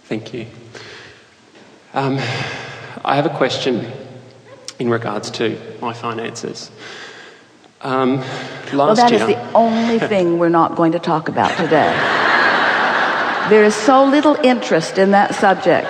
Thank you. I have a question in regards to my finances. Well, that is the only thing we're not going to talk about today. There is so little interest in that subject.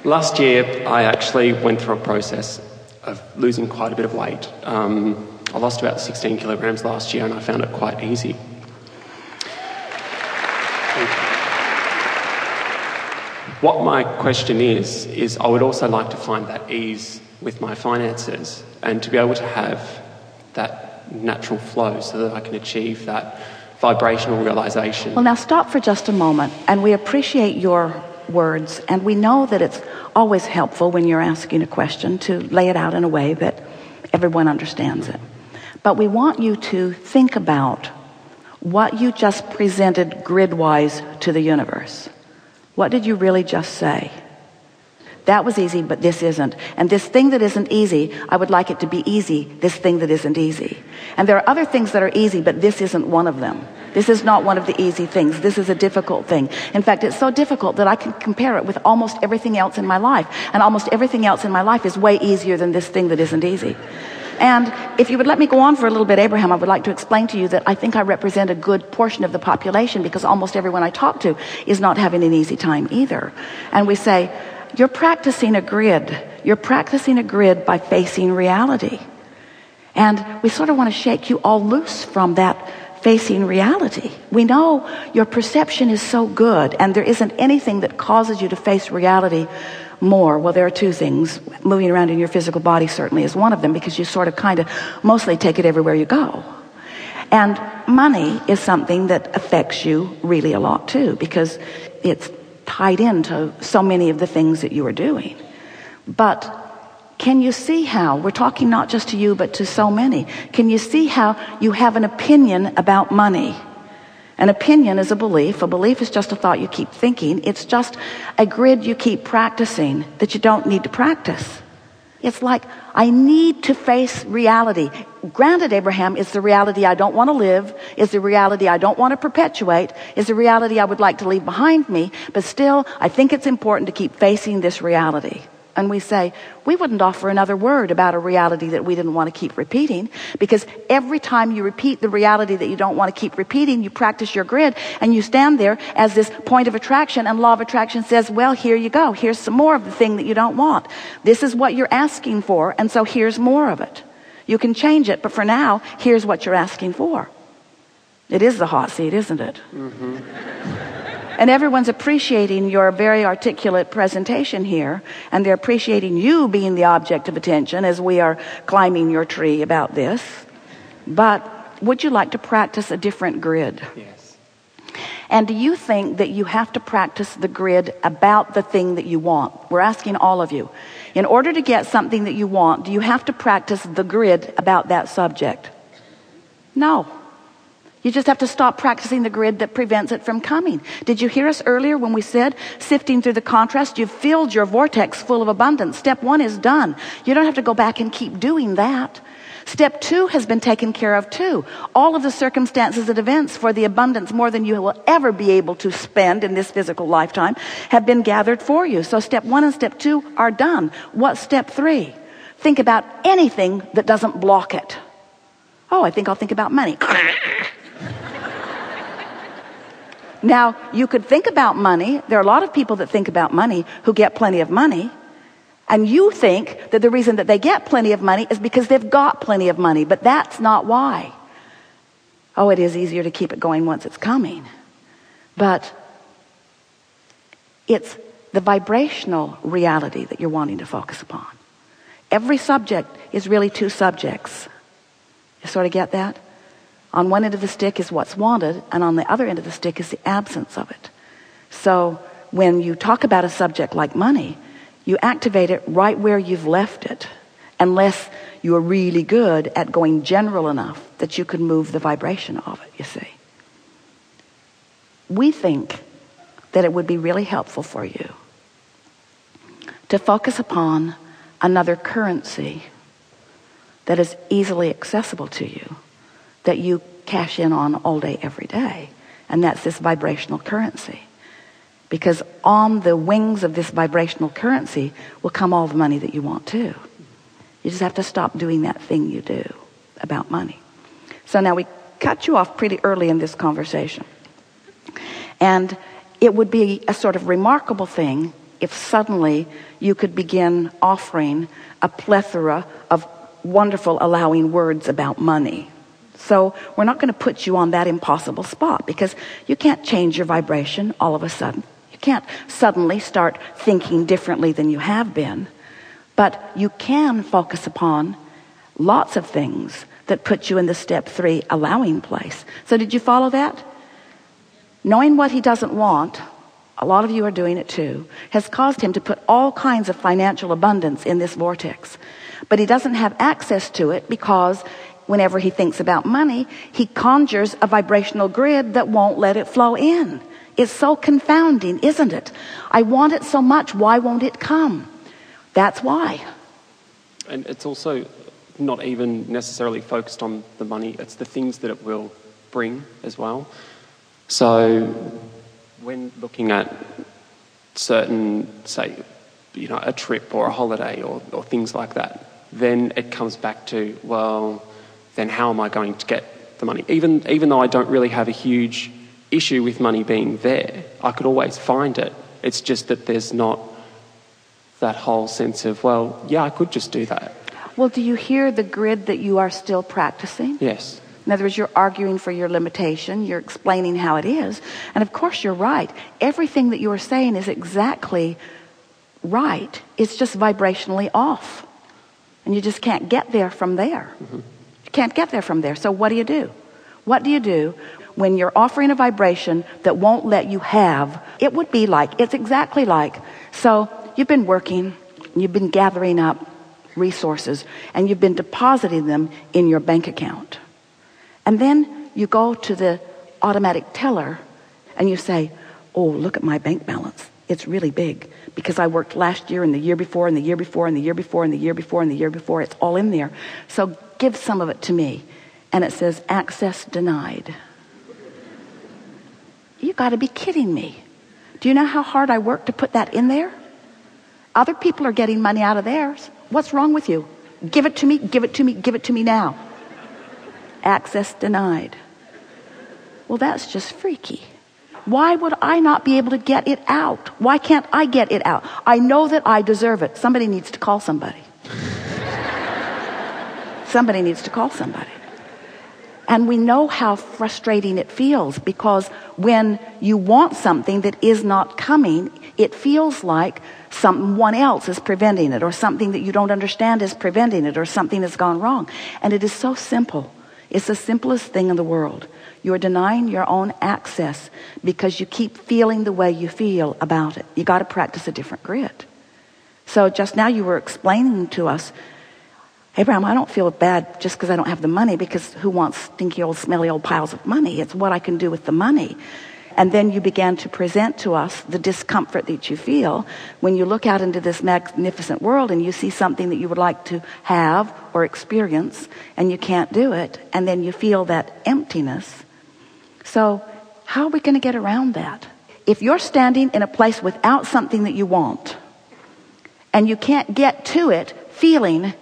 Last year, I actually went through a process of losing quite a bit of weight. I lost about 16 kilograms last year, and I found it quite easy. What my question is I would also like to find that ease with my finances and to be able to have that natural flow so that I can achieve that vibrational realization. Well, now stop for just a moment, and we appreciate your words, and we know that it's always helpful when you're asking a question to lay it out in a way that everyone understands it. But we want you to think about what you just presented grid-wise to the universe. What did you really just say? That was easy, but this isn't. And this thing that isn't easy, I would like it to be easy, this thing that isn't easy. And there are other things that are easy, but this isn't one of them. This is not one of the easy things. This is a difficult thing. In fact, it's so difficult that I can compare it with almost everything else in my life. And almost everything else in my life is way easier than this thing that isn't easy. And if you would let me go on for a little bit, Abraham, I would like to explain to you that I think I represent a good portion of the population, because almost everyone I talk to is not having an easy time either. And we say, you're practicing a grid. You're practicing a grid by facing reality. And we sort of want to shake you all loose from that facing reality. We know your perception is so good, and there isn't anything that causes you to face reality more. Well, there are two things. Moving around in your physical body certainly is one of them, because you sort of kind of mostly take it everywhere you go. And money is something that affects you really a lot too, because it's tied into so many of the things that you are doing. But can you see how, we're talking not just to you but to so many, can you see how you have an opinion about money? An opinion is a belief. A belief is just a thought you keep thinking. It's just a grid you keep practicing that you don't need to practice. It's like, I need to face reality. Granted, Abraham, it's the reality I don't want to live, it's the reality I don't want to perpetuate, it's the reality I would like to leave behind me, but still, I think it's important to keep facing this reality. And we say, we wouldn't offer another word about a reality that we didn't want to keep repeating, because every time you repeat the reality that you don't want to keep repeating, you practice your grid, and you stand there as this point of attraction, and law of attraction says, well, here you go. Here's some more of the thing that you don't want. This is what you're asking for, and so here's more of it. You can change it, but for now, here's what you're asking for. It is the hot seat, isn't it? Mm-hmm. And everyone's appreciating your very articulate presentation here, and they're appreciating you being the object of attention as we are climbing your tree about this. But would you like to practice a different grid? Yes. And do you think that you have to practice the grid about the thing that you want? We're asking all of you. In order to get something that you want, do you have to practice the grid about that subject? No. You just have to stop practicing the grid that prevents it from coming. Did you hear us earlier when we said, sifting through the contrast, you've filled your vortex full of abundance. Step 1 is done. You don't have to go back and keep doing that. Step 2 has been taken care of too. All of the circumstances and events for the abundance, more than you will ever be able to spend in this physical lifetime, have been gathered for you. So step 1 and step 2 are done. What's step 3? Think about anything that doesn't block it. Oh, I think I'll think about money. Now, you could think about money. There are a lot of people that think about money who get plenty of money. And you think that the reason that they get plenty of money is because they've got plenty of money. But that's not why. Oh, it is easier to keep it going once it's coming. But it's the vibrational reality that you're wanting to focus upon. Every subject is really two subjects. You sort of get that? On one end of the stick is what's wanted, and on the other end of the stick is the absence of it. So when you talk about a subject like money, you activate it right where you've left it, unless you're really good at going general enough that you can move the vibration of it, you see. We think that it would be really helpful for you to focus upon another currency that is easily accessible to you, that you cash in on all day, every day. and that's this vibrational currency. Because on the wings of this vibrational currency will come all the money that you want too. You just have to stop doing that thing you do about money. So now we cut you off pretty early in this conversation. And it would be a sort of remarkable thing if suddenly you could begin offering a plethora of wonderful allowing words about money. So we're not going to put you on that impossible spot, because you can't change your vibration all of a sudden. You can't suddenly start thinking differently than you have been. But you can focus upon lots of things that put you in the step 3 allowing place. So did you follow that? Knowing what he doesn't want, a lot of you are doing it too, has caused him to put all kinds of financial abundance in this vortex. But he doesn't have access to it because whenever he thinks about money, he conjures a vibrational grid that won't let it flow in. It's so confounding, isn't it? I want it so much, why won't it come? That's why. And it's also not even necessarily focused on the money, it's the things that it will bring as well. So when looking at certain, say, a trip or a holiday or things like that, then it comes back to, well, then how am I going to get the money? Even though I don't really have a huge issue with money being there, I could always find it. It's just that there's not that whole sense of, well, yeah, I could just do that. Well, do you hear the grid that you are still practicing? Yes. In other words, you're arguing for your limitation. You're explaining how it is. And of course, you're right. Everything that you are saying is exactly right. It's just vibrationally off. And you just can't get there from there. Mm-hmm. You can't get there from there. So what do you do? What do you do when you're offering a vibration that won't let you have? It would be like, it's exactly like, so you've been working, you've been gathering up resources, and you've been depositing them in your bank account. And then you go to the automatic teller and you say, oh, look at my bank balance. It's really big because I worked last year and the year before and the year before and the year before and the year before and the year before. It's all in there. So give some of it to me. And it says access denied. You got to be kidding me. Do you know how hard I worked to put that in there? Other people are getting money out of theirs. What's wrong with you? Give it to me, give it to me, give it to me now. Access denied. Well, that's just freaky. Why would I not be able to get it out? Why can't I get it out? I know that I deserve it. Somebody needs to call somebody. Somebody needs to call somebody. And we know how frustrating it feels, because when you want something that is not coming, it feels like someone else is preventing it, or something that you don't understand is preventing it, or something has gone wrong. And it is so simple. It's the simplest thing in the world. You are denying your own access because you keep feeling the way you feel about it. You got to practice a different grid. So just now you were explaining to us, Abraham, I don't feel bad just because I don't have the money, because who wants stinky old smelly old piles of money? It's what I can do with the money. And then you began to present to us the discomfort that you feel when you look out into this magnificent world and you see something that you would like to have or experience and you can't do it, and then you feel that emptiness. So how are we going to get around that? If you're standing in a place without something that you want and you can't get to it feeling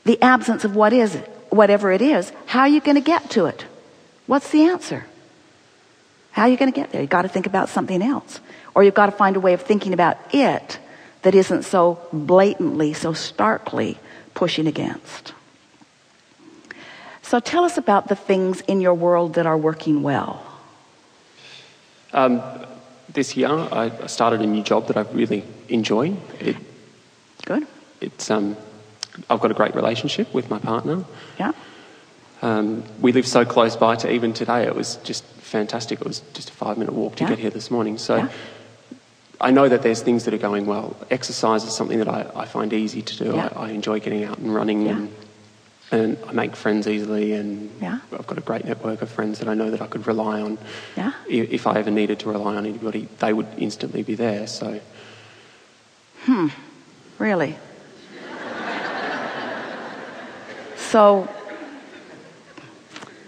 the absence of what is it, whatever it is, how are you going to get to it? What's the answer? How are you going to get there? You've got to think about something else. Or you've got to find a way of thinking about it that isn't so blatantly, so starkly pushing against. So tell us about the things in your world that are working well. This year, I started a new job that I really enjoy. Good. I've got a great relationship with my partner. Yeah. We live so close by to even today. It was just fantastic. It was just a 5-minute walk to get here this morning. So I know that there's things that are going well. Exercise is something that I find easy to do. I enjoy getting out and running, and I make friends easily, and I've got a great network of friends that I know that I could rely on. Yeah. If I ever needed to rely on anybody, they would instantly be there. So. Really? So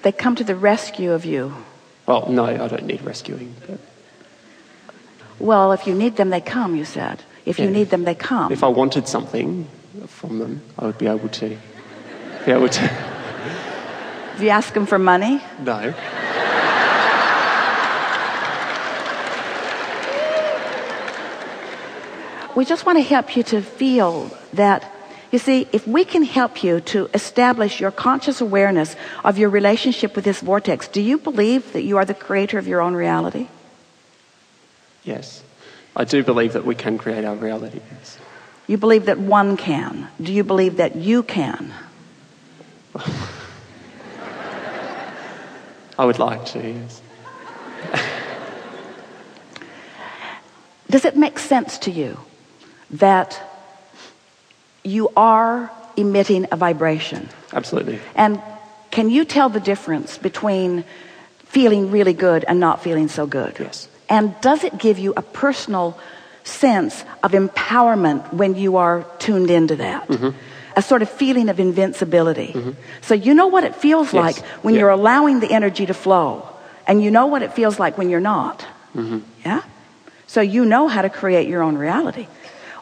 they come to the rescue of you Well, no, I don't need rescuing. But Well, if you need them, they come, you said. If you Yeah. need them, they come. if I wanted something from them, I would be able to. If you ask them for money, No. we just want to help you to feel that, you see, if we can help you to establish your conscious awareness of your relationship with this vortex, do you believe that you are the creator of your own reality? Yes. I do believe that we can create our reality. Yes. You believe that one can. Do you believe that you can? I would like to, yes. Does it make sense to you that you are emitting a vibration? Absolutely. And can you tell the difference between feeling really good and not feeling so good? Yes. And does it give you a personal sense of empowerment when you are tuned into that? Mm-hmm. A sort of feeling of invincibility. Mm-hmm. So you know what it feels Yes. like when Yeah. you're allowing the energy to flow. And you know what it feels like when you're not. Mm-hmm. Yeah? So you know how to create your own reality.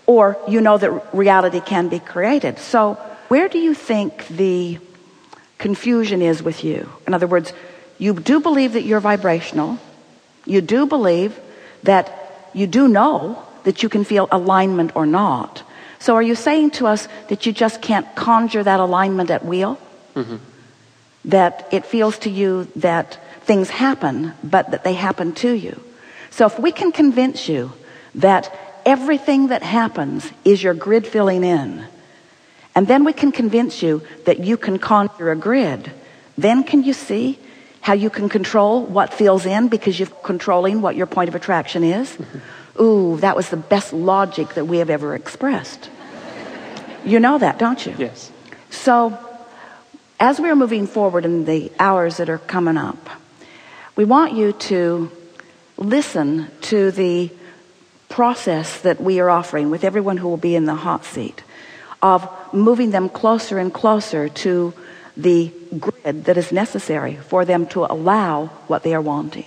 Or you know that reality can be created. So where do you think the confusion is with you? In other words, you do believe that you're vibrational. You do believe that you do know that you can feel alignment or not. So are you saying to us that you just can't conjure that alignment at will? Mm-hmm. That it feels to you that things happen, but that they happen to you. So if we can convince you that everything that happens is your grid filling in, and then we can convince you that you can conjure a grid, then can you see how you can control what fills in because you're controlling what your point of attraction is? Mm-hmm. Ooh, that was the best logic that we have ever expressed. You know that, don't you? Yes. So as we're moving forward in the hours that are coming up, we want you to listen to the process that we are offering with everyone who will be in the hot seat of moving them closer and closer to the grid that is necessary for them to allow what they are wanting.